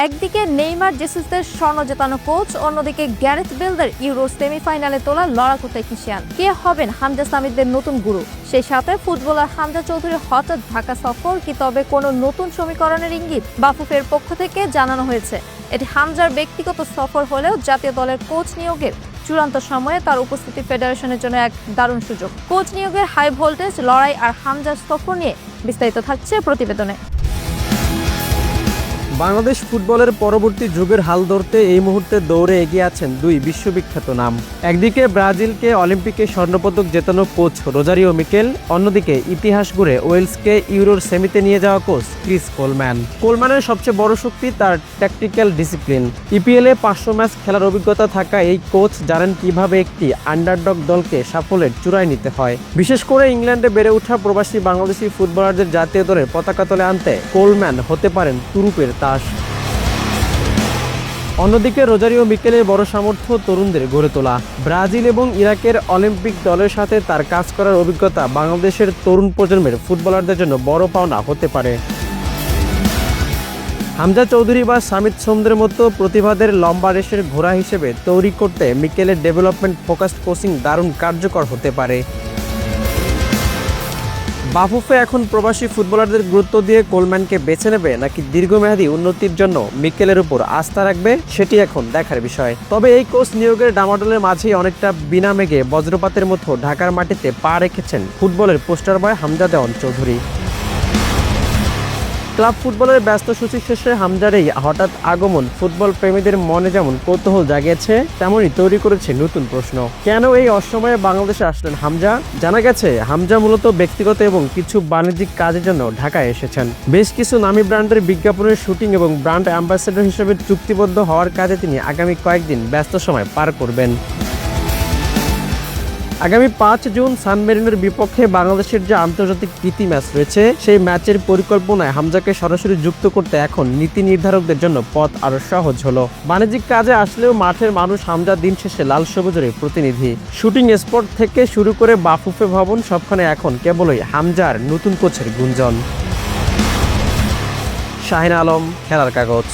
একদিকে নেইমার জেসুসদের স্বর্ণ জেতানো কোচ, অন্যদিকে গ্যারেথ বেলদের ইউরো সেমিফাইনালে তোলা লড়াকু টেকনিশিয়ান। কে হবেন হামজা সামিদদের নতুন গুরু? সেই সাথে ফুটবলার হামজা চৌধুরীর হঠাৎ ঢাকা সফর কি তবে কোনো নতুন সমীকরণের ইঙ্গিত? বাফুফের পক্ষ থেকে জানানো হয়েছে, এটি হামজার ব্যক্তিগত সফর হলেও জাতীয় দলের কোচ নিয়োগের চূড়ান্ত সময়ে তার উপস্থিতি ফেডারেশনের জন্য এক দারুণ সুযোগ। কোচ নিয়োগের হাই ভোল্টেজ লড়াই আর হামজার সফর নিয়ে বিস্তারিত থাকছে প্রতিবেদনে। বাংলাদেশ ফুটবলের পরবর্তী যুগের হাল ধরতে এই মুহূর্তে দৌড়ে এগিয়ে আছেন দুই বিশ্ববিখ্যাত নাম। একদিকে ব্রাজিলকে অলিম্পিকে স্বর্ণপদক জেতানো কোচ রোজারিও মিকেল, অন্যদিকে ইতিহাস গড়ে ওয়েলসকে ইউরোর সেমিতে নিয়ে যাওয়া কোচ ক্রিস কোলম্যান। কোলম্যানের সবচেয়ে বড় শক্তি তার ট্যাকটিক্যাল ডিসিপ্লিন। ইপিএলে 500 ম্যাচ খেলার অভিজ্ঞতা থাকা এই কোচ জানেন কিভাবে একটি আন্ডারডগ দলকে সাফল্যের চূড়ায় নিতে হয়। বিশেষ করে ইংল্যান্ডে বেড়ে ওঠা প্রবাসী বাংলাদেশি ফুটবলারদের জাতীয় দলের পতাকা তলে আনতে কোলম্যান হতে পারেন তুরুপের তাস। অন্যদিকে রোজারিও মিকেলের বড় সামর্থ্য তরুণদের গড়ে তোলা। ব্রাজিল এবং ইরাকের অলিম্পিক দলের সাথে তার কাজ করার অভিজ্ঞতা বাংলাদেশের তরুণ প্রজন্মের ফুটবলারদের জন্য বড় পাওনা হতে পারে। হামজা চৌধুরী বা সামিদ সোমদের মতো প্রতিভাদের লম্বা রেসের ঘোড়া হিসেবে তৈরি করতে মিকেলের ডেভেলপমেন্ট ফোকাসড কোচিং দারুণ কার্যকর হতে পারে। বাফুফে এখন প্রবাসী ফুটবলারদের গুরুত্ব দিয়ে কোলম্যানকে বেছে নেবে নাকি দীর্ঘমেয়াদী উন্নতির জন্য মিকেলের উপর আস্থা রাখবে, সেটি এখন দেখার বিষয়। তবে এই কোচ নিয়োগের ডামাডোলের মাঝেই অনেকটা বিনা মেঘে বজ্রপাতের মতো ঢাকার মাটিতে পা রেখেছেন ফুটবলের পোস্টার বয় হামজা দেওয়ান চৌধুরী। ক্লাব ফুটবলের ব্যস্ত সূচি শেষে হামজার এই হঠাৎ আগমন ফুটবল প্রেমীদের মনে যেমন কৌতূহল জাগিয়েছে, তেমনই তৈরি করেছে নতুন প্রশ্ন। কেন এই অসময়ে বাংলাদেশে আসলেন হামজা? জানা গেছে হামজা মূলত ব্যক্তিগত এবং কিছু বাণিজ্যিক কাজের জন্য ঢাকায় এসেছেন। বেশ কিছু নামী ব্র্যান্ডের বিজ্ঞাপনের শুটিং এবং ব্র্যান্ড অ্যাম্বাসেডর হিসেবে চুক্তিবদ্ধ হওয়ার কাজে তিনি আগামী কয়েকদিন ব্যস্ত সময় পার করবেন। আগামী 5 জুন সান মেরিনোর বিপক্ষে বাংলাদেশের যে আন্তর্জাতিক প্রীতি ম্যাচ রয়েছে, সেই ম্যাচের পরিকল্পনায় হামজাকে সরাসরি যুক্ত করতে এখন নীতি নির্ধারকদের জন্য পথ আরো সহজ হলো। বাণিজ্যিক কাজে আসলেও মাঠের মানুষ হামজা দিন শেষে লাল সবুজের প্রতিনিধি। শুটিং স্পট থেকে শুরু করে বাফুফে ভবন, সবখানে এখন কেবলই হামজার নতুন কোচের গুঞ্জন। শাহিন আলম, খেলার কাগজ।